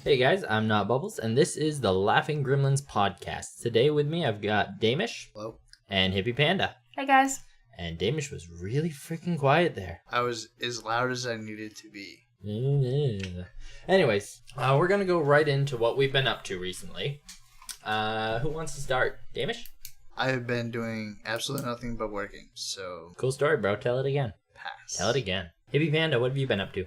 Hey guys, I'm Not Bubbles, and this is the Laughing Gremlins podcast. Today with me, I've got Damish. Hello. And Hippie Panda. Hey guys. And Damish was really freaking quiet there. I was as loud as I needed to be. Anyways, we're gonna go right into what we've been up to recently. Who wants to start? Damish? I have been doing absolutely nothing but working, so Cool story, bro. Tell it again. pass. Tell it again. Hippie Panda, what have you been up to?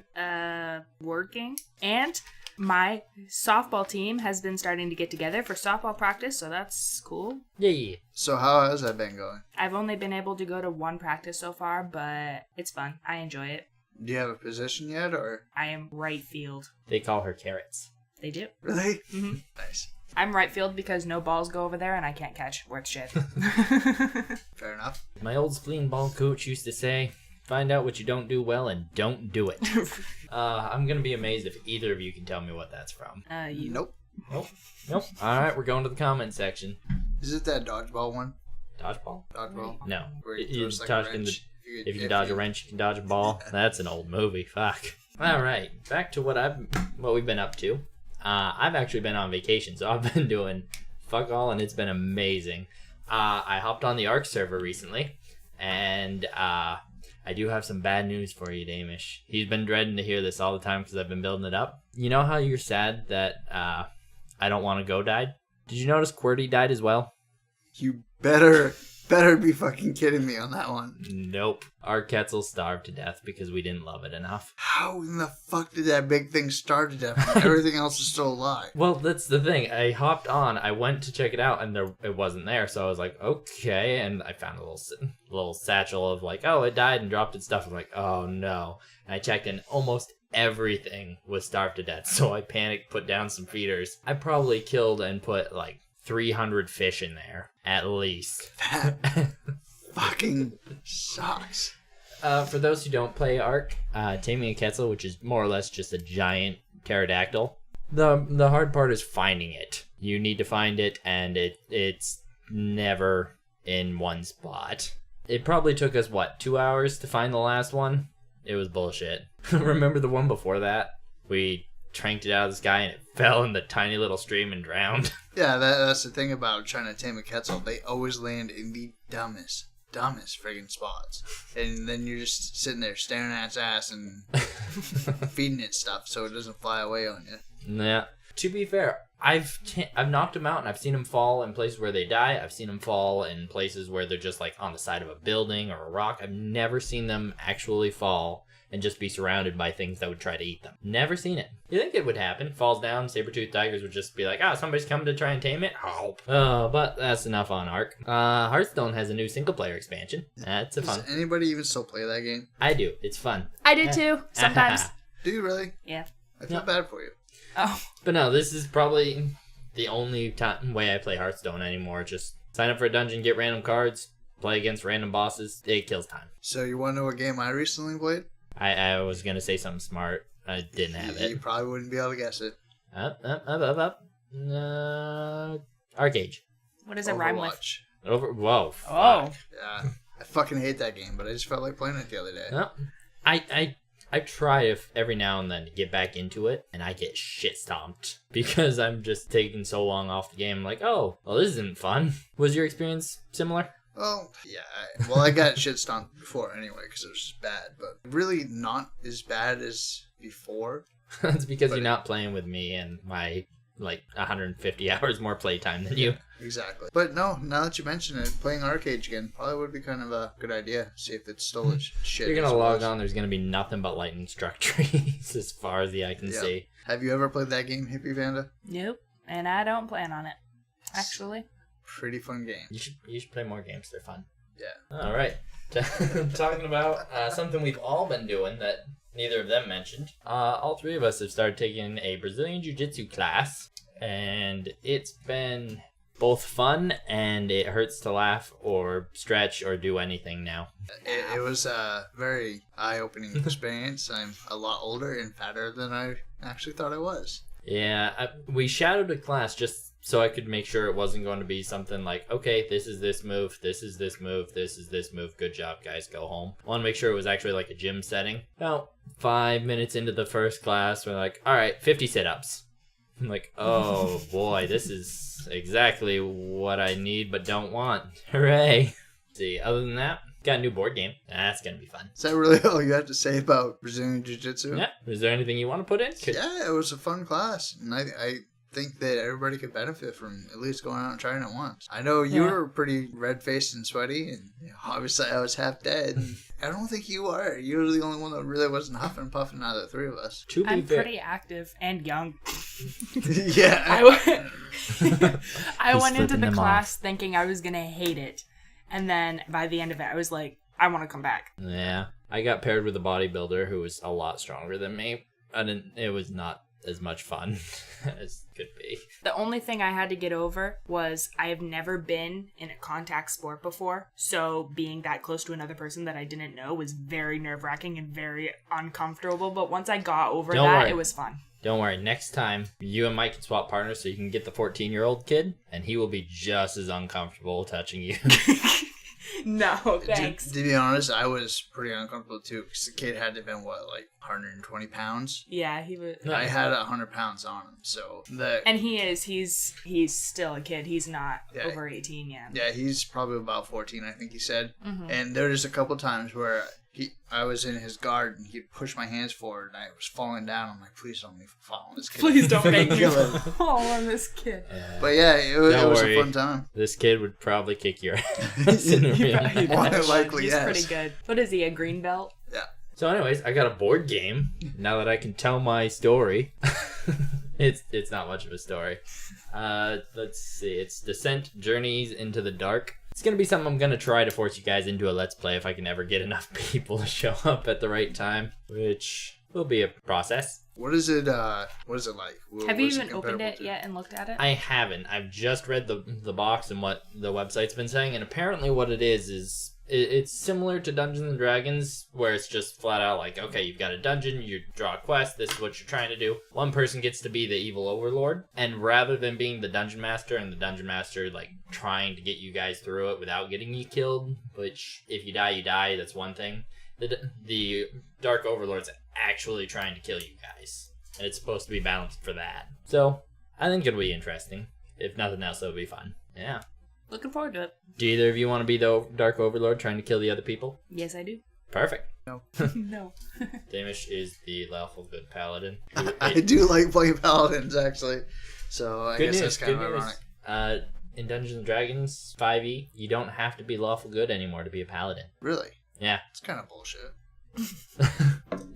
Working. And my softball team has been starting to get together for softball practice, so that's cool. Yay. So how has that been going? I've only been able to go to one practice so far, but it's fun. I enjoy it. Do you have a position yet, or I am right field. They call her Carrots. They do. really? Mm-hmm. Nice. I'm right field because no balls go over there and I can't catch worth shit. Fair enough. My old spleen ball coach used to say, find out what you don't do well and don't do it. I'm gonna be amazed if either of you can tell me what that's from. You. Nope. Nope. Alright, we're going to the comment section. Is it that dodgeball one? Dodgeball? Dodgeball. No. Where you You throw touch like a in the- wrench. If you can dodge a wrench, you can dodge a ball. That's an old movie. Fuck. Alright, back to what we've been up to. I've actually been on vacation, so I've been doing fuck all, and it's been amazing. I hopped on the Ark server recently, and I do have some bad news for you, Damish. He's been dreading to hear this all the time because I've been building it up. You know how you're sad that I Don't Want to Go died? Did you notice QWERTY died as well? You better be fucking kidding me on that one. Nope. Our Quetzal starved to death because we didn't love it enough. How in the fuck did that big thing starve to death when everything else is still alive? Well, that's the thing. I hopped on, I went to check it out, and it wasn't there. So I was like, okay. And I found a little satchel of like, oh, it died, and dropped its stuff. I'm like, oh no. And I checked, and almost everything was starved to death. So I panicked, put down some feeders. I probably killed and put like 300 fish in there, at least. That fucking sucks. For those who don't play Ark, taming a Quetzal, which is more or less just a giant pterodactyl, the hard part is finding it. You need to find it, and it's never in one spot. It probably took us, 2 hours to find the last one? It was bullshit. Remember the one before that? We tranked it out of the sky, and it fell in the tiny little stream and drowned. Yeah, that's the thing about trying to tame a Quetzal. They always land in the dumbest friggin' spots. And then you're just sitting there staring at its ass and feeding it stuff so it doesn't fly away on you. Yeah. To be fair, I've knocked them out, and I've seen them fall in places where they die. I've seen them fall in places where they're just like on the side of a building or a rock. I've never seen them actually fall and just be surrounded by things that would try to eat them. Never seen it. You think it would happen? Falls down, saber-toothed tigers would just be like, somebody's coming to try and tame it? Oh, but that's enough on Ark. Hearthstone has a new single-player expansion. That's a fun. Does anybody even still play that game? I do. It's fun. I do too, sometimes. Do you really? Yeah. I feel bad for you. Oh. But no, this is probably the only way I play Hearthstone anymore. Just sign up for a dungeon, get random cards, play against random bosses. It kills time. So you want to know what game I recently played? I was going to say something smart. I didn't have it. You probably wouldn't be able to guess it. Up. Arcade. What does it rhyme with? Overwatch. Whoa. Oh. Fuck. Yeah. I fucking hate that game, but I just felt like playing it the other day. No, I try every now and then to get back into it, and I get shit stomped because I'm just taking so long off the game. I'm like, oh, well, this isn't fun. Was your experience similar? Well, yeah. I got shit stomped before anyway because it was just bad, but really not as bad as before. That's because you're not playing with me and my 150 hours more playtime than you. Exactly. But no, now that you mention it, playing Arcade again probably would be kind of a good idea. See if it's still as shit. You're going as to it log was. on, there's going to be nothing but lightning struck trees as far as the eye can see. Have you ever played that game, Hippie Vanda? Nope. And I don't plan on it, actually. Pretty fun game. You should play more games. They're fun. Yeah. All right. Talking about something we've all been doing that neither of them mentioned. All three of us have started taking a Brazilian Jiu-Jitsu class, and it's been both fun and it hurts to laugh or stretch or do anything now. It was a very eye-opening experience. I'm a lot older and fatter than I actually thought I was. Yeah, we shadowed a class just so I could make sure it wasn't going to be something like, okay, this is this move, this is this move, this is this move, good job, guys, go home. I want to make sure it was actually like a gym setting. About 5 minutes into the first class, we're like, all right, 50 sit-ups. I'm like, oh boy, this is exactly what I need but don't want. Hooray. See, other than that, got a new board game. That's gonna be fun. Is that really all you have to say about Brazilian Jiu-Jitsu? Yeah. Is there anything you want to put in? Yeah, it was a fun class. And I think that everybody could benefit from at least going out and trying it once. I know you were pretty red-faced and sweaty, and obviously I was half dead. And I don't think you are. You were the only one that really wasn't huffing and puffing out of the three of us. I'm pretty active and young. Yeah. I went into the class thinking I was going to hate it. And then by the end of it, I was like, I want to come back. Yeah. I got paired with a bodybuilder who was a lot stronger than me. It was not as much fun as could be. The only thing I had to get over was I have never been in a contact sport before, so being that close to another person that I didn't know was very nerve-wracking and very uncomfortable, but once I got over it was fun. Don't worry, next time you and Mike can swap partners so you can get the 14-year-old kid, and he will be just as uncomfortable touching you. No, thanks. To be honest, I was pretty uncomfortable too, because the kid had to have been, 120 pounds? Yeah, he was. I had 100 pounds on him, so And he's still a kid. He's not over 18 yet. Yeah, he's probably about 14, I think he said. Mm-hmm. And there was a couple times where I was in his guard, and he'd push my hands forward, and I was falling down. I'm like, please don't make me fall on this kid. Please don't make me fall on this kid. But yeah, it was a fun time. This kid would probably kick your ass in a real More than likely, He's yes. pretty good. What is he, a green belt? Yeah. So anyways, I got a board game. Now that I can tell my story. It's not much of a story. Let's see. It's Descent Journeys into the Dark. It's going to be something I'm going to try to force you guys into a Let's Play if I can ever get enough people to show up at the right time, which will be a process. What is it like? Have you even opened it yet and looked at it? I haven't. I've just read the box and what the website's been saying, and apparently what it is it's similar to Dungeons and Dragons, where it's just flat out like, okay, you've got a dungeon, you draw a quest, this is what you're trying to do. One person gets to be the evil overlord, and rather than being the dungeon master and the dungeon master like trying to get you guys through it without getting you killed, which if you die, that's one thing. The Dark Overlord's actually trying to kill you guys, and it's supposed to be balanced for that. So I think it'll be interesting. If nothing else, it'll be fun. Yeah. Looking forward to it. Do either of you want to be the Dark Overlord trying to kill the other people? Yes, I do. Perfect. No. No. Damish is the lawful good paladin. I do like playing paladins, actually. So I guess that's kind of ironic. In Dungeons and Dragons 5e, you don't have to be lawful good anymore to be a paladin. Really? Yeah. It's kind of bullshit.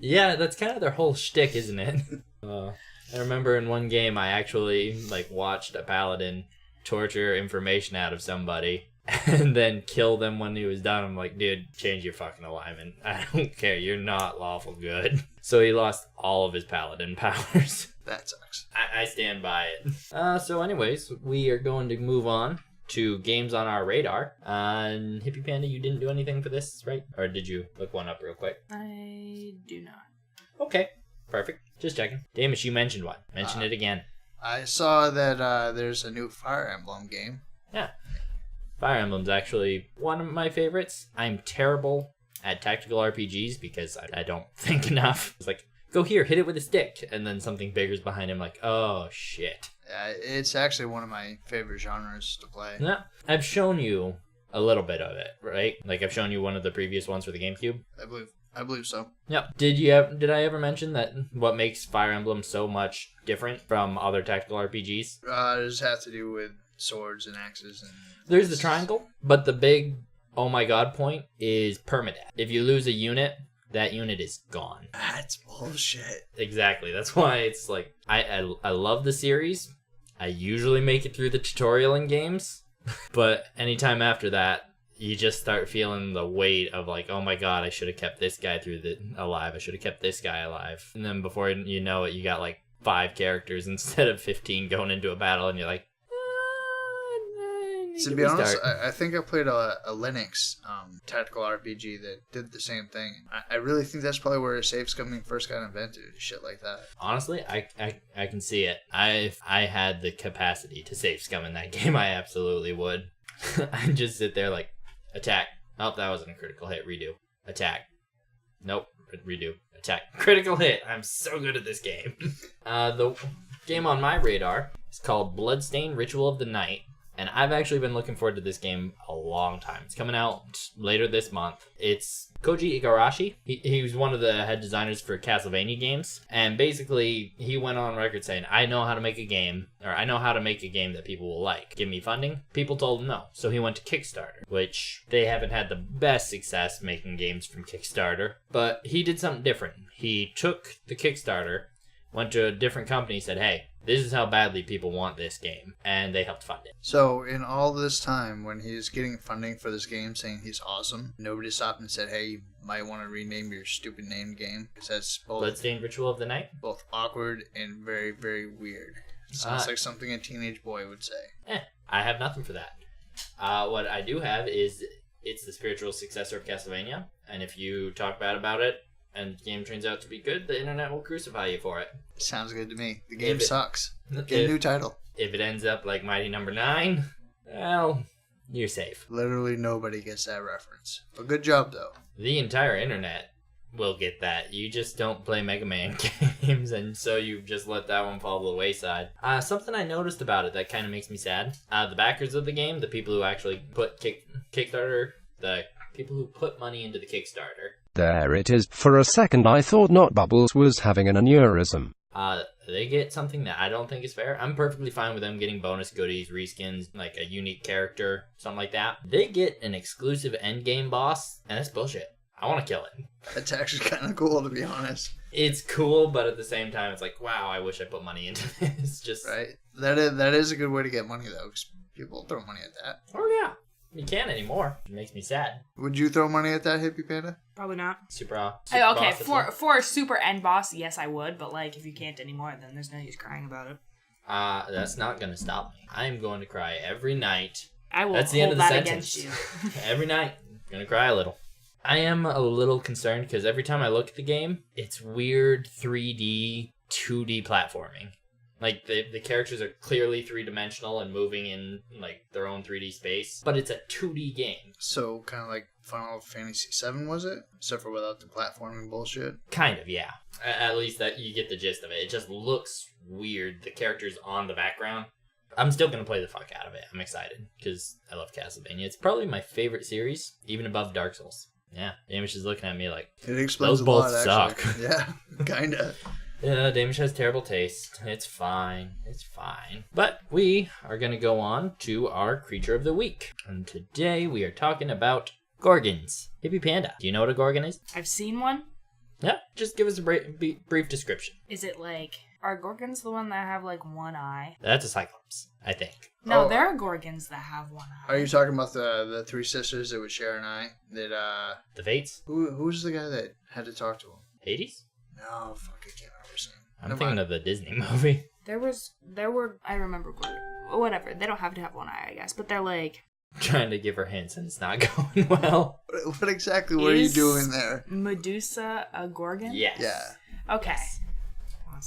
Yeah, that's kind of their whole shtick, isn't it? I remember in one game I actually watched a paladin torture information out of somebody and then kill them when he was done. I'm like, dude, change your fucking alignment. I don't care. You're not lawful good. So he lost all of his paladin powers. That sucks. I stand by it. So anyways, we are going to move on to games on our radar. And Hippie Panda, you didn't do anything for this, right? Or did you look one up real quick? I do not. Okay, perfect. Just checking. Damish, you mentioned one. Mention it again. I saw that there's a new Fire Emblem game. Yeah. Fire Emblem's actually one of my favorites. I'm terrible at tactical RPGs because I don't think enough. It's like, go here, hit it with a stick, and then something bigger's behind him like, oh, shit. It's actually one of my favorite genres to play. Yeah. I've shown you a little bit of it, right? Like, I've shown you one of the previous ones for the GameCube. I believe so. Yep. Did I ever mention that what makes Fire Emblem so much different from other tactical RPGs? Does it have to do with swords and axes? And there's the triangle, but the big oh my god point is permadeath. If you lose a unit, that unit is gone. That's bullshit. Exactly. That's why it's like I love the series. I usually make it through the tutorial in games, but anytime after that, you just start feeling the weight of like, oh my god, I should have kept this guy alive. I should have kept this guy alive. And then before you know it, you got like 5 characters instead of 15 going into a battle, and you're like, to be honest, I think I played a Linux tactical RPG that did the same thing. I really think that's probably where save scumming first got invented, shit like that. Honestly, I can see it. If I had the capacity to save scum in that game, I absolutely would. I'd just sit there like, attack. Oh, that wasn't a critical hit. Redo. Attack. Nope. Redo. Attack. Critical hit. I'm so good at this game. game on my radar is called Bloodstained Ritual of the Night. And I've actually been looking forward to this game a long time. It's coming out later this month. It's Koji Igarashi. He was one of the head designers for Castlevania games. And basically, he went on record saying, I know how to make a game that people will like. Give me funding. People told him no. So he went to Kickstarter, which they haven't had the best success making games from Kickstarter. But he did something different. He took the Kickstarter, went to a different company, said, hey, this is how badly people want this game, and they helped fund it. So, in all this time, when he's getting funding for this game, saying he's awesome, nobody stopped and said, hey, you might want to rename your stupid named game, because that's both... Bloodstained Ritual of the Night? Both awkward and very, very weird. Sounds like something a teenage boy would say. I have nothing for that. What I do have is, it's the spiritual successor of Castlevania, and if you talk bad about it, and the game turns out to be good, the internet will crucify you for it. Sounds good to me. The game sucks. Get a new title. If it ends up like Mighty Number 9, well, you're safe. Literally nobody gets that reference. But good job, though. The entire internet will get that. You just don't play Mega Man games, and so you just let that one fall to the wayside. Something I noticed about it that kind of makes me sad. The backers of the game, the people who actually put Kickstarter, the people who put money into the Kickstarter, there it is. For a second I thought Not Bubbles was having an aneurysm. They get something that I don't think is fair. I'm perfectly fine with them getting bonus goodies, reskins, like a unique character, something like that. They get an exclusive endgame boss, and that's bullshit. I want to kill it. That's actually kind of cool, to be honest. It's cool, but at the same time, it's like, wow, I wish I put money into this. Just right. That is a good way to get money, though, because people throw money at that. Oh, yeah. You can't anymore. It makes me sad. Would you throw money at that, Hippie Panda? Probably not. Super okay, for a super end boss, yes, I would. But like, if you can't anymore, then there's no use crying about it. That's not gonna stop me. I'm going to cry every night. I will. That's the end of the sentence. Against you. Every night, I'm gonna cry a little. I am a little concerned because every time I look at the game, it's weird 3D, 2D platforming. Like, the characters are clearly three-dimensional and moving in, like, their own 3D space. But it's a 2D game. So, kind of like Final Fantasy VII, was it? Except for without the platforming bullshit? Kind of, yeah. At least that you get the gist of it. It just looks weird. The characters on the background. I'm still going to play the fuck out of it. I'm excited, because I love Castlevania. It's probably my favorite series, even above Dark Souls. Yeah, Damish is looking at me like, it explains those both suck. Yeah, kinda. Yeah, Damish has terrible taste. It's fine. It's fine. But we are going to go on to our Creature of the Week. And today we are talking about Gorgons. Hippie Panda, do you know what a Gorgon is? I've seen one. Yeah, just give us a brief description. Is it like... Are Gorgons the one that have like one eye? That's a Cyclops, I think. No, there are Gorgons that have one eye. Are you talking about the three sisters that would share an eye? That The Fates? Who's the guy that had to talk to him? Hades? No, fuck, I can't remember his name. I'm thinking of the Disney movie. There were, I remember, whatever. They don't have to have one eye, I guess, but they're like... Trying to give her hints and it's not going well. What exactly were you doing there? Medusa a Gorgon? Yes. Yeah. Okay.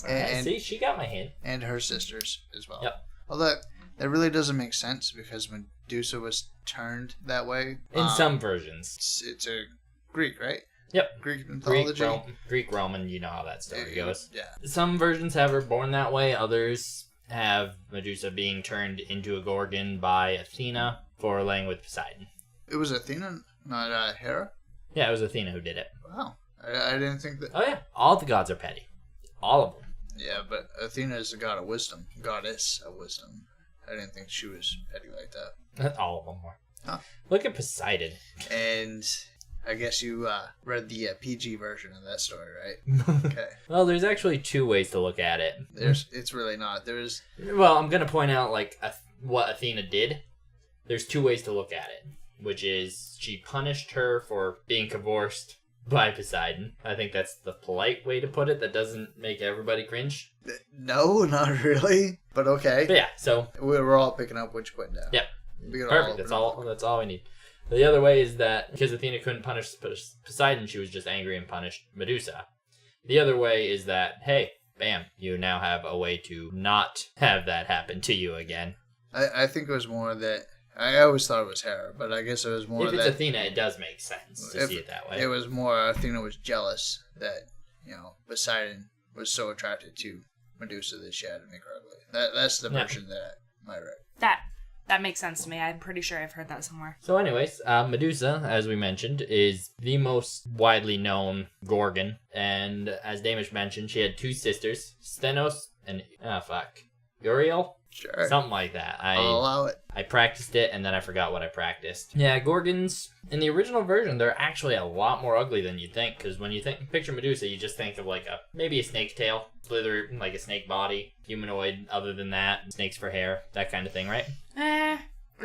And see, she got my hint. And her sisters as well. Yep. Although that really doesn't make sense because Medusa was turned that way. In some versions. It's a Greek, right? Yep. Greek mythology. Greek Roman, you know how that story goes. Yeah. Some versions have her born that way. Others have Medusa being turned into a Gorgon by Athena for laying with Poseidon. It was Athena, not Hera? Yeah, it was Athena who did it. Wow. I didn't think that... Oh, yeah. All the gods are petty. All of them. Yeah, but Athena is the god of wisdom. Goddess of wisdom. I didn't think she was petty like that. All of them were. Huh. Look at Poseidon. And I guess you read the PG version of that story, right? Okay. Well, there's actually two ways to look at it. It's really not. Well, I'm going to point out like what Athena did. There's two ways to look at it, which is she punished her for being divorced by Poseidon. I think that's the polite way to put it. That doesn't make everybody cringe. No, not really. But okay. But yeah, so we're all picking up what you put down. Yep. Perfect. That's all we need. The other way is that because Athena couldn't punish Poseidon, she was just angry and punished Medusa. The other way is that, hey, bam, you now have a way to not have that happen to you again. I think it was more that... I always thought it was Hera, but I guess it was more that... If it's Athena, it does make sense to see it that way. It was more Athena was jealous that, Poseidon was so attracted to Medusa that she had to make her ugly. That's the version that I read. That makes sense to me. I'm pretty sure I've heard that somewhere. So anyways, Medusa, as we mentioned, is the most widely known Gorgon. And as Damish mentioned, she had two sisters, Stenos and, Uriel? Sure. Something like that. I'll allow it. I practiced it, and then I forgot what I practiced. Yeah, Gorgons, in the original version, they're actually a lot more ugly than you'd think, because when you picture Medusa, you just think of like maybe a snake's tail, slither, like a snake body, humanoid other than that, snakes for hair, that kind of thing, right?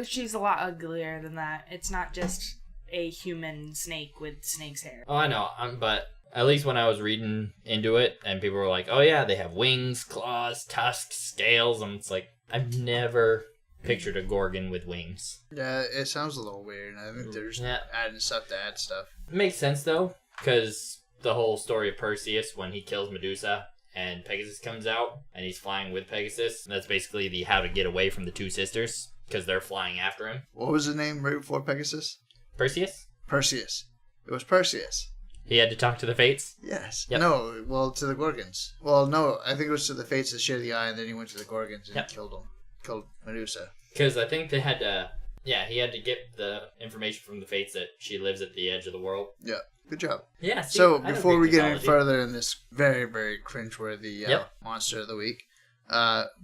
She's a lot uglier than that. It's not just a human snake with snake's hair. Oh, I know, but at least when I was reading into it, and people were like, oh yeah, they have wings, claws, tusks, scales, and it's like, I've never pictured a Gorgon with wings. Yeah, it sounds a little weird. I think they're just adding stuff to add stuff. It makes sense, though, because the whole story of Perseus, when he kills Medusa, and Pegasus comes out, and he's flying with Pegasus, that's basically the how to get away from the two sisters, because they're flying after him. What was the name right before Pegasus? Perseus? Perseus. It was Perseus. He had to talk to the Fates? Yes. Yep. No, well, to the Gorgons. Well, no, I think it was to the Fates that shared the eye, and then he went to the Gorgons and killed them. Killed Medusa. Because I think they had to... Yeah, he had to get the information from the Fates that she lives at the edge of the world. Yeah, good job. Yeah, see, so, before we get any further in this very, very cringeworthy monster of the week,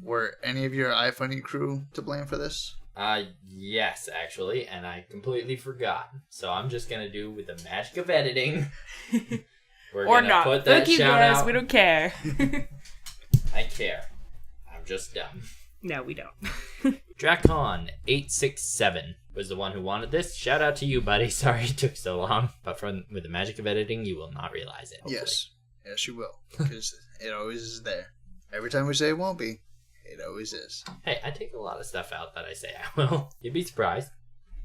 were any of your iFunny crew to blame for this? Yes, actually, and I completely forgot. So I'm just gonna do with the magic of editing. We're or gonna not. put that shout out. We don't care. I care. I'm just dumb. No, we don't. Dracon867 was the one who wanted this. Shout out to you, buddy. Sorry it took so long, but with the magic of editing, you will not realize it. Hopefully. Yes, you will, because it always is there. Every time we say it won't be, it always is. Hey, I take a lot of stuff out that I say I will. You'd be surprised.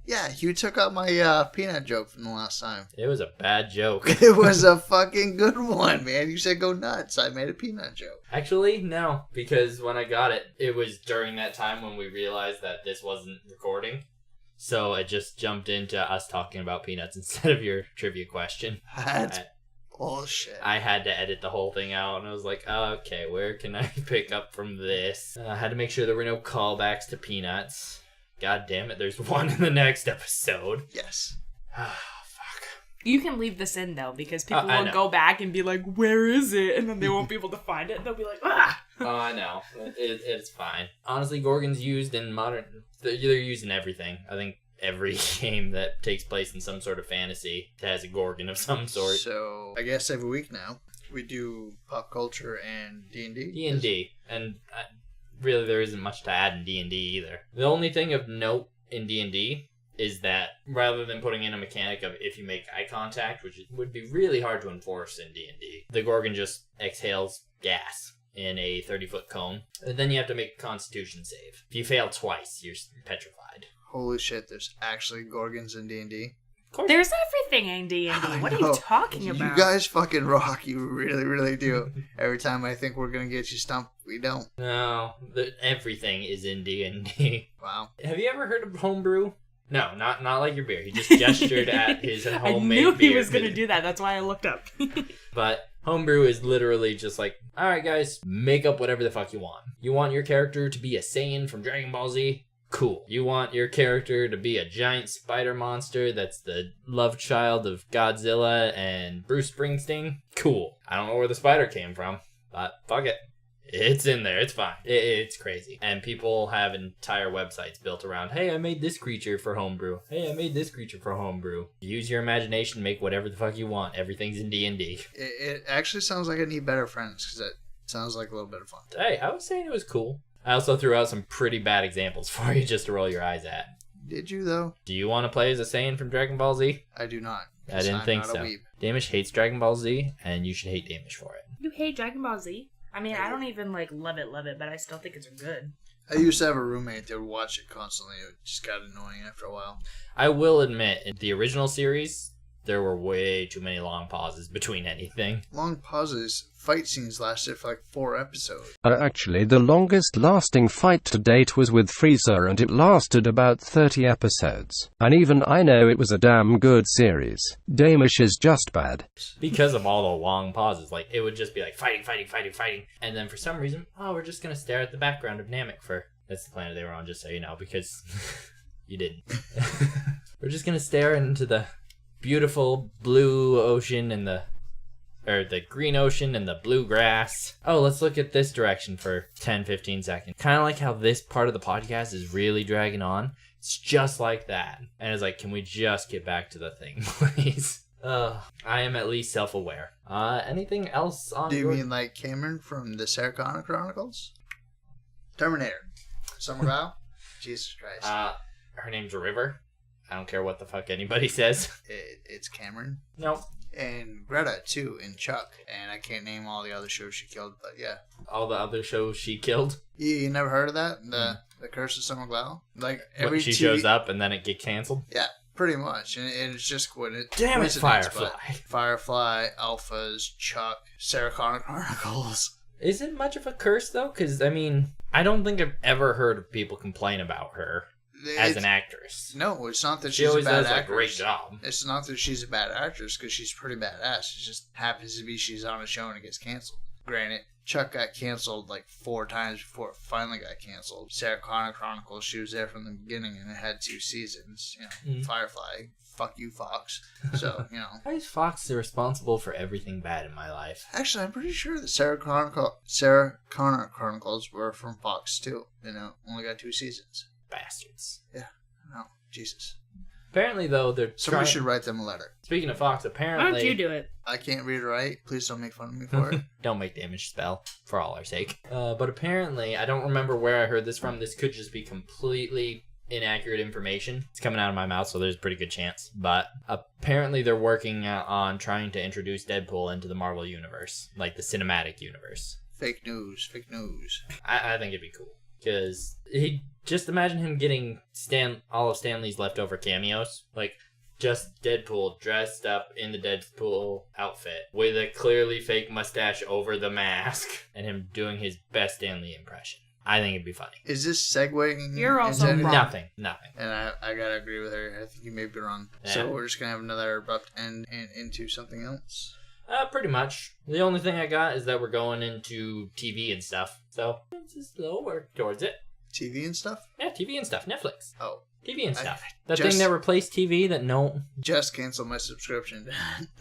Yeah, you took out my peanut joke from the last time. It was a bad joke. It was a fucking good one, man. You said go nuts. I made a peanut joke. Actually, no, because when I got it, it was during that time when we realized that this wasn't recording. So it just jumped into us talking about peanuts instead of your trivia question. That's bullshit. I had to edit the whole thing out, and I was like, oh, okay, where can I pick up from this? I had to make sure there were no callbacks to peanuts. God damn it, there's one in the next episode. Yes. Ah, fuck. You can leave this in, though, because people will go back and be like, where is it? And then they won't be able to find it. They'll be like, ah! Oh, I know. It's fine. Honestly, Gorgon's used in modern... They're used in everything. I think every game that takes place in some sort of fantasy has a Gorgon of some sort. So, I guess every week now, we do pop culture and D&D. D&D. And... really, there isn't much to add in D&D either. The only thing of note in D&D is that rather than putting in a mechanic of if you make eye contact, which would be really hard to enforce in D&D, the Gorgon just exhales gas in a 30-foot cone. And then you have to make a constitution save. If you fail twice, you're petrified. Holy shit, there's actually Gorgons in D&D? There's everything in D&D. What are you talking about? You guys fucking rock. You really, really do. Every time I think we're going to get you stumped, we don't. No, everything is in D&D. Wow. Have you ever heard of homebrew? No, not like your beer. He just gestured at his homemade beer. I knew he was going to do that. That's why I looked up. But homebrew is literally just like, alright guys, make up whatever the fuck you want. You want your character to be a Saiyan from Dragon Ball Z? Cool. You want your character to be a giant spider monster that's the love child of Godzilla and Bruce Springsteen? Cool. I don't know where the spider came from, but fuck it. It's in there. It's fine. It's crazy. And people have entire websites built around, hey, I made this creature for homebrew. Hey, I made this creature for homebrew. Use your imagination, make whatever the fuck you want. Everything's in D&D. It actually sounds like I need better friends, because it sounds like a little bit of fun. Hey, I was saying it was cool. I also threw out some pretty bad examples for you just to roll your eyes at. Did you, though? Do you want to play as a Saiyan from Dragon Ball Z? I do not. I didn't think so. Damish hates Dragon Ball Z, and you should hate Damish for it. You hate Dragon Ball Z? I mean, I don't even, love it, but I still think it's good. I used to have a roommate that would watch it constantly. It just got annoying after a while. I will admit, in the original series, there were way too many long pauses between anything. Long pauses. Fight scenes lasted for like 4 episodes. Actually, the longest lasting fight to date was with Freezer, and it lasted about 30 episodes. And even I know it was a damn good series. Damish is just bad. Because of all the long pauses. Like, it would just be like, fighting. And then for some reason, we're just going to stare at the background of Namek for... That's the planet they were on, just so you know, because you didn't. We're just going to stare into the beautiful blue ocean and the green ocean and the blue grass. Oh, let's look at this direction for 10-15 seconds. Kind of like how this part of the podcast is really dragging on. It's just like that. And it's like, can we just get back to the thing, please? I am at least self-aware. Anything else on... Do you mean like Cameron from the Sarah Connor Chronicles? Terminator. Summer Glau? Jesus Christ. Her name's River. I don't care what the fuck anybody says. It's Cameron. Nope. And Greta, too, in Chuck. And I can't name all the other shows she killed, but yeah. All the other shows she killed? You never heard of that? The Curse of Summer Glau? Like, every she shows up and then it get canceled? Yeah, pretty much. And it's just Damn it, Firefly. Firefly, Alphas, Chuck, Sarah Connor Chronicles. Is it much of a curse, though? Because, I mean, I don't think I've ever heard people complain about her as an actress. No, it's not that she she's always a bad does actress. a great job. It's not that she's a bad actress, because she's pretty badass. It just happens to be she's on a show and it gets canceled. Granted, Chuck got canceled like 4 times before it finally got canceled. Sarah Connor Chronicles, she was there from the beginning and it had 2 seasons. You know, Firefly, fuck you, Fox. So, you know. Why is Fox responsible for everything bad in my life? Actually, I'm pretty sure that Sarah Connor Chronicles were from Fox too. You know, only got 2 seasons. Bastards. Yeah, no, Jesus. Apparently, though, somebody should write them a letter. Speaking of Fox, apparently... Why don't you do it? I can't read or write. Please don't make fun of me for it. Don't make Damish spell, for all our sake. But apparently, I don't remember where I heard this from. This could just be completely inaccurate information. It's coming out of my mouth, so there's a pretty good chance. But apparently, they're working on trying to introduce Deadpool into the Marvel Universe, like the cinematic universe. Fake news. I think it'd be cool. Because just imagine him getting all of Stan Lee's leftover cameos. Like, just Deadpool dressed up in the Deadpool outfit with a clearly fake mustache over the mask and him doing his best Stan Lee impression. I think it'd be funny. Is this segueing? You're also wrong. Nothing. And I gotta agree with her. I think you may be wrong. Yeah. So we're just gonna have another abrupt end into something else? Pretty much. The only thing I got is that we're going into TV and stuff. So, it's a slow work towards it. TV and stuff? Yeah, TV and stuff. Netflix. Oh. TV and stuff. The thing that replaced TV that just canceled my subscription to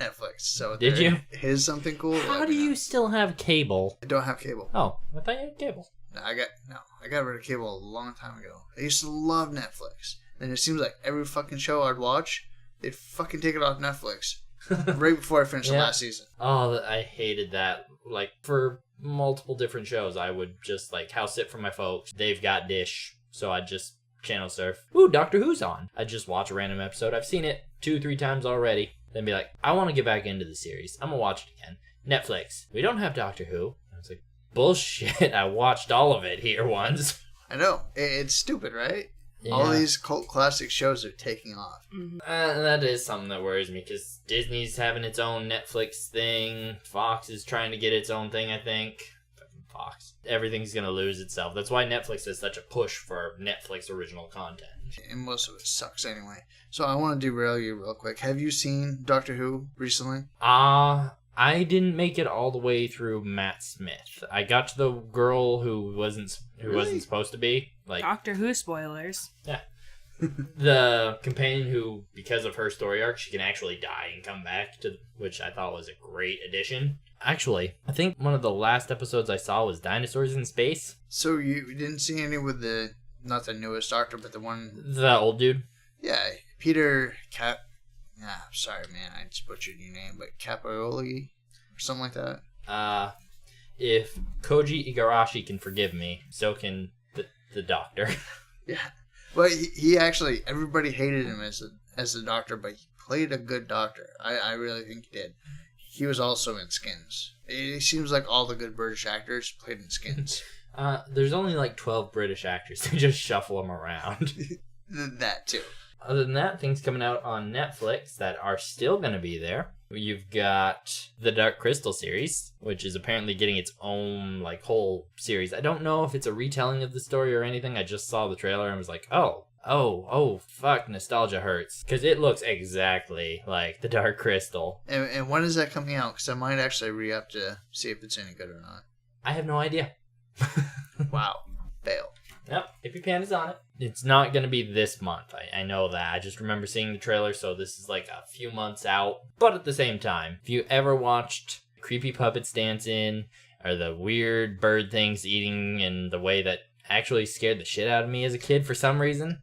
Netflix. So did you? Here's something cool. How do you still have cable? I don't have cable. Oh, I thought you had cable. No, I got rid of cable a long time ago. I used to love Netflix. And it seems like every fucking show I'd watch, they'd fucking take it off Netflix. Right before I finished the last season. Oh, I hated that. Like, for multiple different shows, I would just, like, house sit for my folks. They've got Dish, so I'd just channel surf. Ooh, Doctor Who's on. I'd just watch a random episode. I've seen it 2-3 times already. Then be like, I want to get back into the series. I'm gonna watch it again. Netflix. We don't have Doctor Who. I was like, bullshit. I watched all of it here once. I know. It's stupid, right? Yeah. All these cult classic shows are taking off. Mm-hmm. That is something that worries me, because Disney's having its own Netflix thing. Fox is trying to get its own thing, I think. Fox. Everything's going to lose itself. That's why Netflix has such a push for Netflix original content. And most of it sucks anyway. So I want to derail you real quick. Have you seen Doctor Who recently? I didn't make it all the way through Matt Smith. I got to the girl who wasn't supposed to be. Like Doctor Who spoilers. Yeah. The companion who, because of her story arc, she can actually die and come back, which I thought was a great addition. Actually, I think one of the last episodes I saw was Dinosaurs in Space. So you didn't see any with not the newest Doctor, but the one... The old dude? Yeah, Peter sorry, man, I just butchered your name, but Caprioli or something like that. If Koji Igarashi can forgive me, so can the Doctor. Yeah, but he actually, everybody hated him as the Doctor, but he played a good Doctor. I really think he did. He was also in Skins. It seems like all the good British actors played in Skins. There's only like 12 British actors. They just shuffle them around. That too. Other than that, things coming out on Netflix that are still going to be there. You've got the Dark Crystal series, which is apparently getting its own, like, whole series. I don't know if it's a retelling of the story or anything. I just saw the trailer and was like, oh, fuck, nostalgia hurts. Because it looks exactly like the Dark Crystal. And when is that coming out? Because I might actually re-up to see if it's any good or not. I have no idea. Wow. Fail. Yep, Hippie Panda's on it. It's not going to be this month. I know that. I just remember seeing the trailer, so this is like a few months out. But at the same time, if you ever watched creepy puppets dancing, or the weird bird things eating in the way that actually scared the shit out of me as a kid for some reason,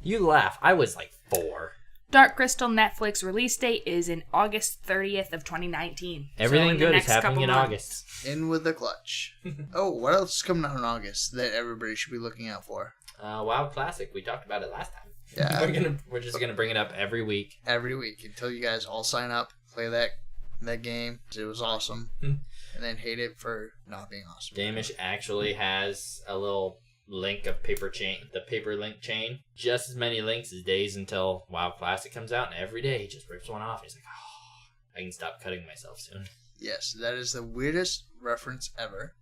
you laugh. I was like 4. Dark Crystal Netflix release date is in August 30th of 2019. Everything good is happening in August. In with the clutch. Oh, what else is coming out in August that everybody should be looking out for? WoW Classic. We talked about it last time. Yeah. We're just gonna bring it up every week. Every week until you guys all sign up, play that game. It was awesome. And then hate it for not being awesome. Damish actually has a little link of the paper link chain. Just as many links as days until WoW Classic comes out, and every day he just rips one off. He's like, oh, I can stop cutting myself soon. Yes, that is the weirdest reference ever.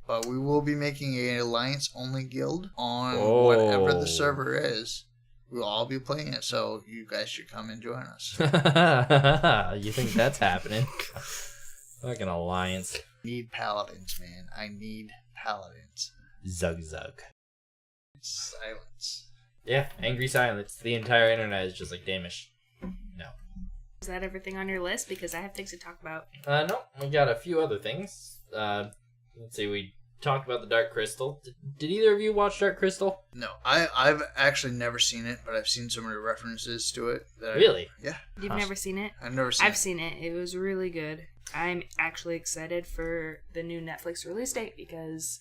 But we will be making an alliance-only guild on whatever the server is. We'll all be playing it, so you guys should come and join us. You think that's happening? Fucking alliance. Need paladins, man. I need paladins. Zug zug. Silence. Yeah, angry silence. The entire internet is just like, Damish. No. Is that everything on your list? Because I have things to talk about. No, we got a few other things. Let's see, we talked about the Dark Crystal. Did either of you watch Dark Crystal? No, I've actually never seen it, but I've seen so many references to it. Really? Yeah. You've never seen it? I've never seen it. I've seen it. It was really good. I'm actually excited for the new Netflix release date because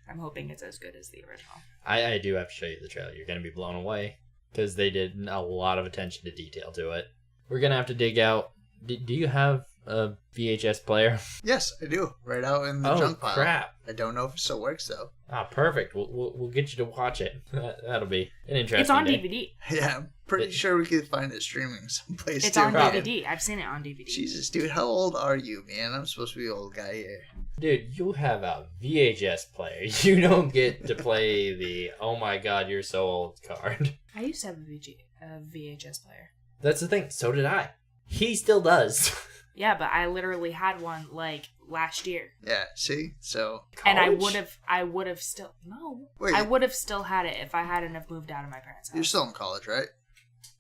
I'm hoping it's as good as the original. I do have to show you the trailer. You're going to be blown away because they did a lot of attention to detail to it. We're going to have to dig out. Do you have a VHS player? Yes, I do. Right out in the junk pile. Oh, crap. I don't know if it still works, though. Ah, perfect. We'll get you to watch it. That'll be an interesting It's on day. DVD. Yeah, I'm pretty sure we could find it streaming someplace. It's too, on man. DVD. I've seen it on DVD. Jesus, dude, how old are you, man? I'm supposed to be the old guy here. Dude, you have a VHS player. You don't get to play the, oh my god, you're so old card. I used to have a VHS player. That's the thing. So did I. He still does. Yeah, but I literally had one like last year. Yeah, see? So. And I College? would have still no. Wait. I would have still had it if I hadn't have moved out of my parents' house. You're still in college, right?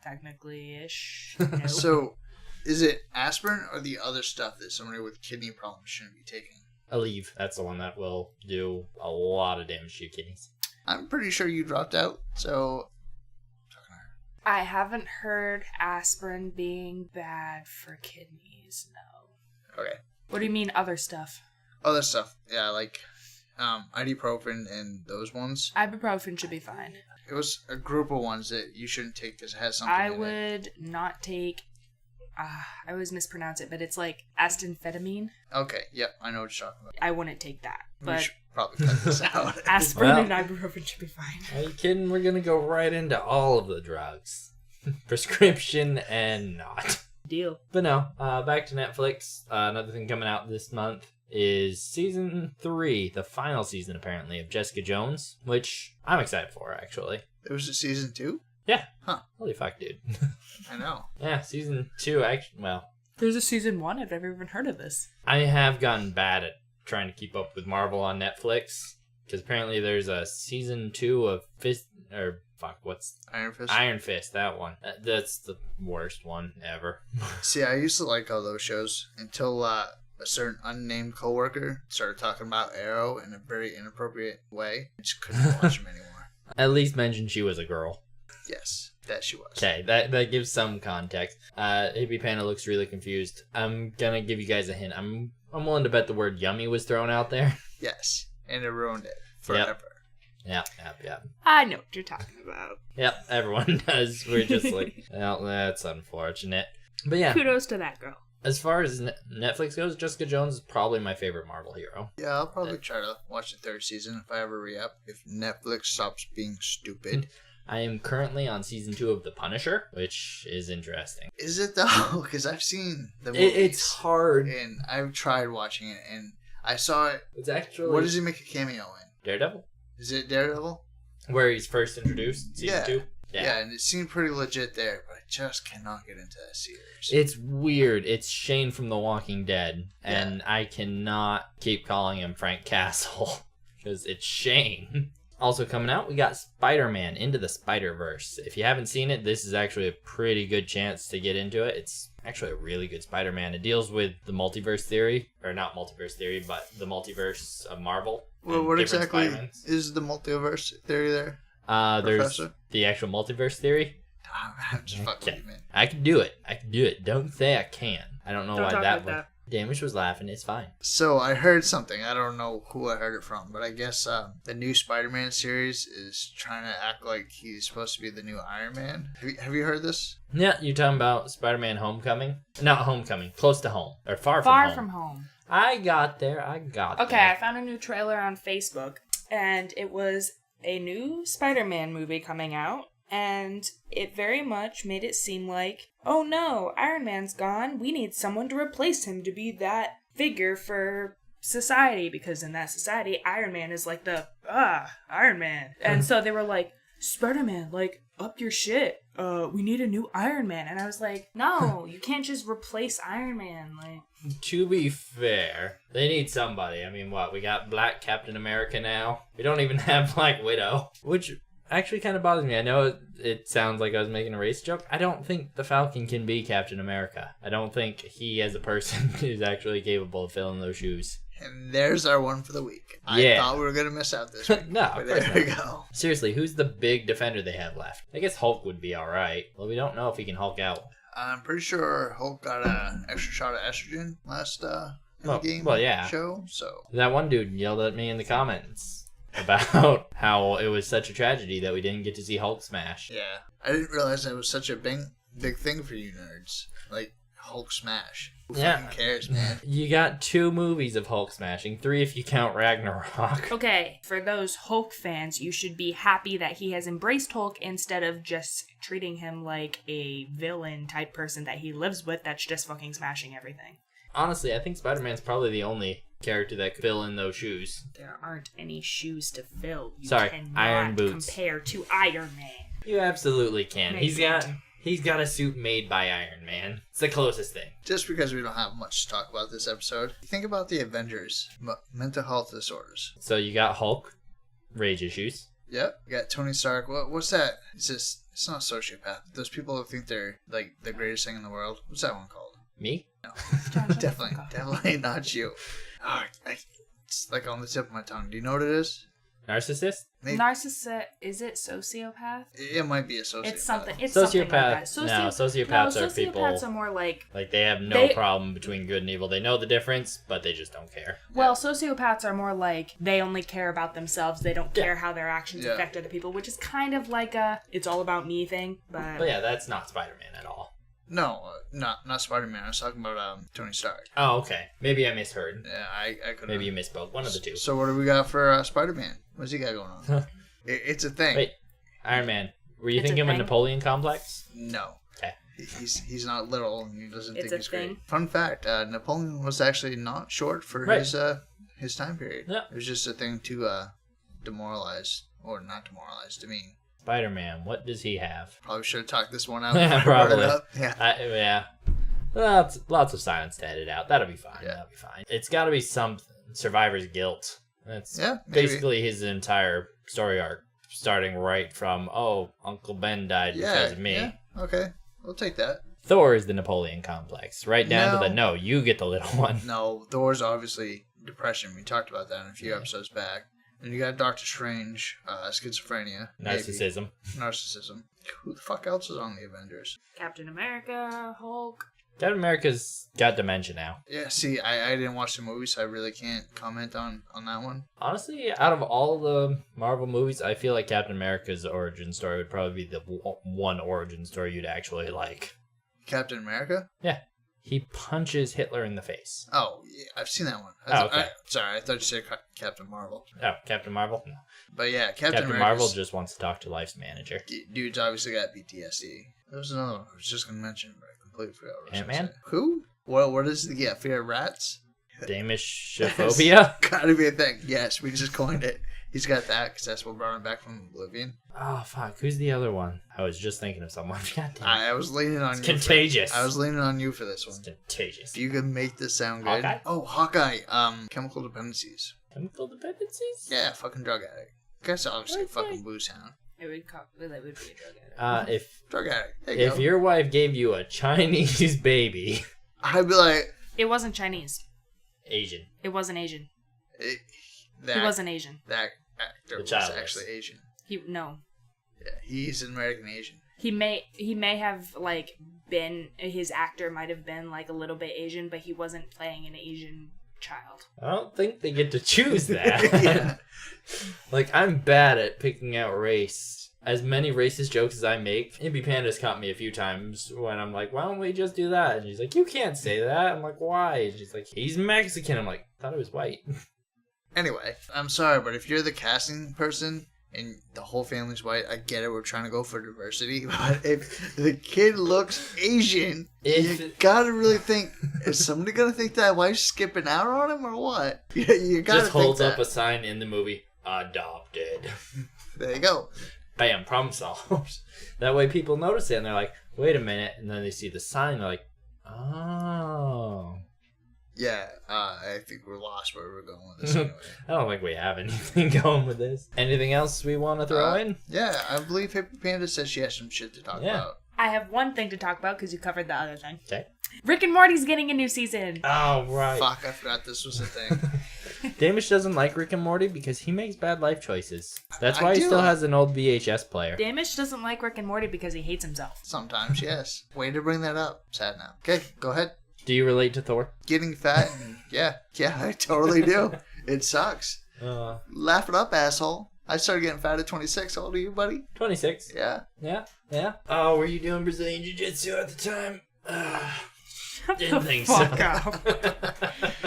Technically ish. No. So, is it aspirin or the other stuff that somebody with kidney problems shouldn't be taking? Aleve. That's the one that will do a lot of damage to your kidneys. I'm pretty sure you dropped out, so. I haven't heard aspirin being bad for kidneys, no. Okay. What do you mean other stuff? Other stuff. Yeah, like ibuprofen and those ones. Ibuprofen should be fine. It was a group of ones that you shouldn't take because it has something I in it. would not take, I always mispronounce it, but it's like amphetamine. Okay, yep, I know what you're talking about. I wouldn't take that, We but should probably cut this out. aspirin Well. and ibuprofen should be fine. Are you kidding? We're going to go right into all of the drugs. Prescription and not. Deal. But no, back to Netflix. Another thing coming out this month is season 3, the final season apparently, of Jessica Jones, which I'm excited for, actually. There was a season 2? Yeah. Huh. Holy fuck, dude. I know. Yeah, season 2, actually, well, There's a season 1. I've never even heard of this. I have gotten bad at trying to keep up with Marvel on Netflix, because apparently there's a season 2 of Iron Fist, that one. That's the worst one ever. See, I used to like all those shows until a certain unnamed coworker started talking about Arrow in a very inappropriate way. I just couldn't watch them anymore. At least mention she was a girl. Yes, that she was. Okay, that gives some context. Hippie Panda looks really confused. I'm gonna give you guys a hint. I'm willing to bet the word yummy was thrown out there. Yes, and it ruined it forever. Yep. I know what you're talking about. Yep, everyone does. We're just like, well, that's unfortunate. But yeah, Kudos to that girl. as far as Netflix goes, Jessica Jones is probably my favorite Marvel hero. Yeah, I'll probably try to watch the third season if I ever re-up. If Netflix stops being stupid. I am currently on season 2 of The Punisher, which is interesting. Is it though? Because I've seen the movies. It's hard. And I've tried watching it, and I saw it. It's actually... What does he make a cameo in? Daredevil. Is it Daredevil? Where he's first introduced, season 2? Yeah, and it seemed pretty legit there, but I just cannot get into that series. It's weird. It's Shane from The Walking Dead, and I cannot keep calling him Frank Castle, because it's Shane. Also coming out, we got Spider-Man Into the Spider-Verse. If you haven't seen it, this is actually a pretty good chance to get into it. It's actually a really good Spider-Man. It deals with the multiverse theory, or not multiverse theory, but the multiverse of Marvel. Well, what exactly is the multiverse theory there? There's the actual multiverse theory. I'm just fucking with you, man. I can do it. Don't say I can. I don't know why that would. Damish was laughing. It's fine. So I heard something. I don't know who I heard it from, but I guess the new Spider-Man series is trying to act like he's supposed to be the new Iron Man. Have you heard this? Yeah, you're talking about Spider-Man Homecoming? Not Homecoming. Close to home. Or Far from home. I got there. Okay, I found a new trailer on Facebook, and it was a new Spider-Man movie coming out, and it very much made it seem like, oh no, Iron Man's gone, we need someone to replace him to be that figure for society, because in that society, Iron Man is like the, Iron Man. And so they were like, Spider-Man, like, up your shit, we need a new Iron Man. And I was like, no, you can't just replace Iron Man, like... To be fair, they need somebody. I mean, what? We got Black Captain America now. We don't even have Black Widow. Which actually kind of bothers me. I know it sounds like I was making a race joke. I don't think the Falcon can be Captain America. I don't think he as a person is actually capable of filling those shoes. And there's our one for the week. I thought we were going to miss out this week. No, but there we go. Seriously, who's the big defender they have left? I guess Hulk would be alright. Well, we don't know if he can Hulk out. I'm pretty sure Hulk got an extra shot of estrogen last the game show. So that one dude yelled at me in the comments about how it was such a tragedy that we didn't get to see Hulk smash. Yeah, I didn't realize that was such a big thing for you nerds. Like Hulk smash. Who fucking cares, man? You got 2 movies of Hulk smashing, 3 if you count Ragnarok. Okay, for those Hulk fans, you should be happy that he has embraced Hulk instead of just treating him like a villain type person that he lives with that's just fucking smashing everything. Honestly, I think Spider-Man's probably the only character that could fill in those shoes. There aren't any shoes to fill. You Sorry, Iron Boots. Compare to Iron Man. You absolutely can. He's got a suit made by Iron Man. It's the closest thing. Just because we don't have much to talk about this episode, think about the Avengers, mental health disorders. So you got Hulk, rage issues. Yep. You got Tony Stark. What's that? It's not sociopath. Those people who think they're like the greatest thing in the world. What's that one called? Me? No. definitely not you. Oh, it's like on the tip of my tongue. Do you know what it is? Narcissist? Maybe. Narcissist, is it sociopath? It might be a sociopath. It's something like No, that. sociopaths are people... Sociopaths are more like they have no problem between good and evil. They know the difference, but they just don't care. Well, sociopaths are more like they only care about themselves. They don't care how their actions affect other people, which is kind of like a it's all about me thing. But yeah, that's not Spider-Man at all. No, not Spider-Man. I was talking about Tony Stark. Oh, okay. Maybe I misheard. Yeah, I could. Maybe you misspoke. One of the two. So what do we got for Spider-Man? What's he got going on? It's a thing. Wait, Iron Man. Were you thinking of a Napoleon complex? No. Okay. He's not little and he doesn't think he's thing. great. Fun fact: Napoleon was actually not short for his time period. Yeah. It was just a thing to demoralize or not demoralize, demean. Spider-Man, what does he have? Probably should have talked this one out. Probably. Yeah. Lots of silence to edit out. That'll be fine. Yeah. That'll be fine. It's got to be some survivor's guilt. That's maybe. basically his entire story arc, starting right from, Uncle Ben died because of me. Yeah. Okay, we'll take that. Thor is the Napoleon complex. Right down to the you get the little one. No, Thor's obviously depression. We talked about that in a few episodes back. And you got Doctor Strange, schizophrenia. Narcissism. Narcissism. Who the fuck else is on the Avengers? Captain America, Hulk. Captain America's got dementia now. Yeah, see, I didn't watch the movie, so I really can't comment on that one. Honestly, out of all the Marvel movies, I feel like Captain America's origin story would probably be the one origin story you'd actually like. Captain America? Yeah. He punches Hitler in the face. Oh, yeah, I've seen that one. Okay. Sorry, I thought you said Captain Marvel. Oh, Captain Marvel? No. But yeah, Captain Marvel just wants to talk to Life's manager. Dude's obviously got PTSD. There was another one I was just going to mention, but I completely forgot what I was Ant-Man? gonna say. Who? What does he get? Fear of rats? Damishophobia? Gotta be a thing. Yes, we just coined it. He's got that because that's what brought him back from Oblivion. Oh, fuck. Who's the other one? I was just thinking of someone. God damn it. I was leaning on It's you. contagious. I was leaning on you for this one. It's contagious. If you could make this sound good. Hawkeye? Oh, Hawkeye. Chemical dependencies. Chemical dependencies? Yeah, fucking drug addict. Guess obviously That's fucking right. booze hound. It would be a drug addict. If Drug addict. There you if go. your wife gave you a Chinese baby, I'd be like, It wasn't Chinese. Asian. It wasn't Asian. he He wasn't Asian. That actor The was child was. actually Asian. No. Yeah, he's an American Asian. He may have like been, his actor might have been like a little bit Asian, but he wasn't playing an Asian child. I don't think they get to choose that. Yeah. Like, I'm bad at picking out race. As many racist jokes as I make, Imby Panda's caught me a few times when I'm like, why don't we just do that? And she's like, you can't say that. I'm like, why? And she's like, he's Mexican. I'm like, I thought he was white. Anyway, I'm sorry, but if you're the casting person and the whole family's white, I get it. We're trying to go for diversity. But if the kid looks Asian, you gotta really think, is somebody gonna think that wife's skipping out on him or what? You gotta Just think holds that. up a sign in the movie, adopted. There you go. Bam, problem solved. That way people notice it and they're like, wait a minute. And then they see the sign, they're like, oh. Yeah, I think we're lost where we're going with this anyway. I don't think we have anything going with this. Anything else we want to throw in? Yeah, I believe Hippie Panda says she has some shit to talk about. I have one thing to talk about because you covered the other thing. Okay. Rick and Morty's getting a new season. Oh, right. Fuck, I forgot this was a thing. Damish doesn't like Rick and Morty because he makes bad life choices. That's I why he do. still has an old VHS player. Damish doesn't like Rick and Morty because he hates himself. Sometimes, yes. Way to bring that up. Sad now. Okay, go ahead. Do you relate to Thor? Getting fat, and yeah, I totally do. It sucks. Laugh it up, asshole. I started getting fat at 26. How old are you, buddy? 26. Yeah. Yeah. Oh, were you doing Brazilian Jiu-Jitsu at the time? Didn't think Fuck so. up.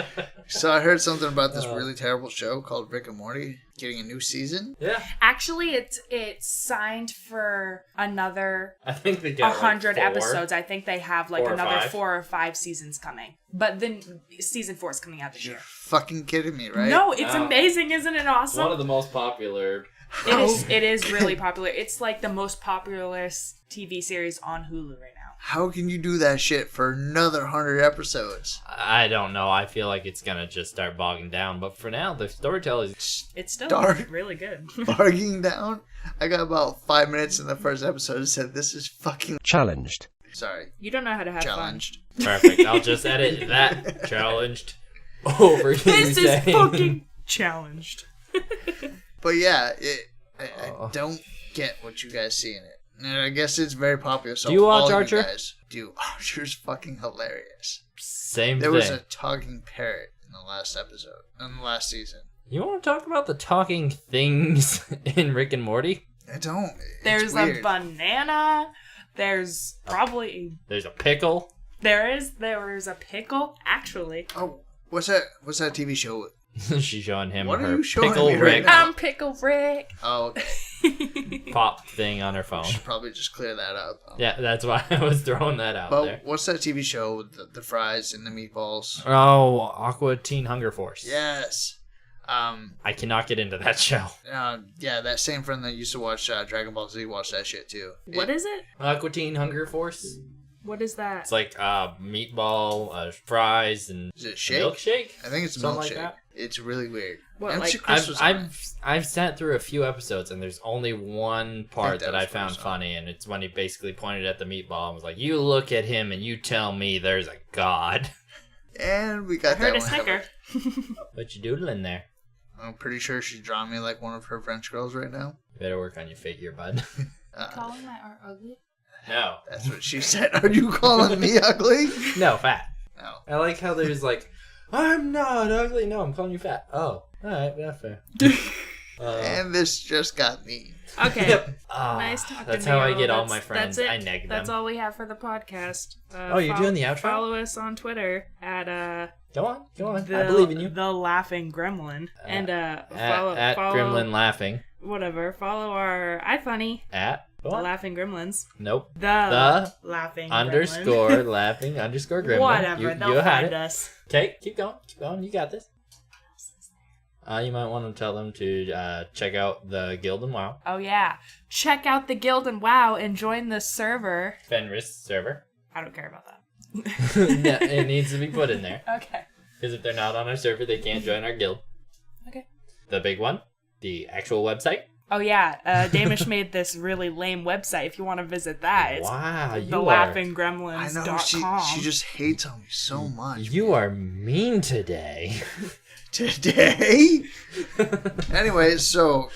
So I heard something about this really terrible show called Rick and Morty getting a new season. Yeah. Actually, it's signed for another I think they got 100 like 4. episodes. I think they have like 4 or another 5. 4 or 5 seasons coming. But then season 4 is coming out this You're year. fucking kidding me, right? No, it's No. amazing, isn't it awesome? One of the most popular. It is really popular. It's like the most popular TV series on Hulu right now. How can you do that shit for another 100 episodes? I don't know. I feel like it's going to just start bogging down. But for now, the storytelling is... It's still Dark. really good. Barging down? I got about 5 minutes in the first episode and said, this is fucking... Challenged. Sorry. You don't know how to have Challenged. perfect. I'll just edit that. Challenged. Over fun. you This is saying... fucking challenged. But yeah, I don't get what you guys see in it. And I guess it's very popular. So Do you watch all Archer? You guys do. Archer's fucking hilarious. Same There thing. was a talking parrot in the last episode, in the last season. You want to talk about the talking things in Rick and Morty? I don't. There's It's a weird. There's There's a pickle. there is a pickle actually. Oh, what's that TV show? She's showing him What are her you showing pickle me right Rick now? I'm Pickle Rick. Oh, okay. pop thing on her phone. Should probably just clear that up. Yeah, that's why I was throwing that out But there. what's that TV show with the fries and the meatballs? Oh, Aqua Teen Hunger Force. Yes. I cannot get into that show. Yeah, that same friend that used to watch Dragon Ball Z watched that shit too. What is it? Aqua Teen Hunger Force. What is that? It's like meatball, fries, and Is it shake? milkshake. I think it's a Something milkshake. like that. It's really weird. What, MC like- Chris was on it. I've sat through a few episodes and there's only one part that that was I found Chris on. funny, and it's when he basically pointed at the meatball and was like, "You look at him and you tell me there's a god." And we I got heard that a one snicker. covered. What you doodling there? I'm pretty sure she's drawing me like one of her French girls right now. You better work on your figure, bud. Calling my art ugly? No, That's what she said. Are you calling me ugly? no, fat. No. I like how there's like, I'm not ugly. No, I'm calling you fat. Oh, all right, that's fair. And this just got mean. Okay. Yep. Nice talking That's to how you. I get all That's- my friends. That's it. I neg them. That's all we have for the podcast. Oh, you're doing the outro? Follow us on Twitter at Go on. I believe in you. The Laughing Gremlin. And At follow Gremlin Laughing. whatever. Follow our iFunny, At The what? Laughing Gremlins. Nope. The Laughing Underscore Gremlin. laughing underscore gremlin. Whatever. They'll you had find it. us. Okay, keep going. You got this. You might want to tell them to check out the Guild and WoW. Oh yeah. Check out the Guild and WoW and join the server. Fenris server. I don't care about that. Yeah, it needs to be put in there. Okay. Because if they're not on our server, they can't join our guild. Okay. The big one, the actual website. Oh yeah, Damish made this really lame website. If you want to visit that, it's Wow, you I know thelaughinggremlins.com. she just hates on me so much. You are mean today. Today? Anyway, so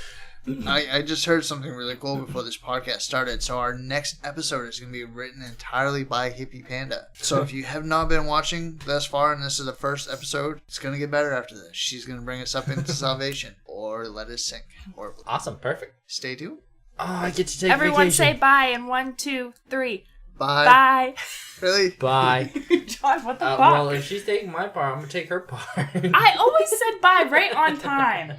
I just heard something really cool before this podcast started. So our next episode is going to be written entirely by Hippie Panda. So if you have not been watching thus far and this is the first episode, it's going to get better after this. She's going to bring us up into salvation or let us sink. Or Awesome, perfect. stay tuned. Oh, I get to take Everyone vacation. say bye in 1, 2, 3. Bye. Bye. Really? Bye. John, what the fuck? Well, if she's taking my part, I'm going to take her part. I always said bye right on time.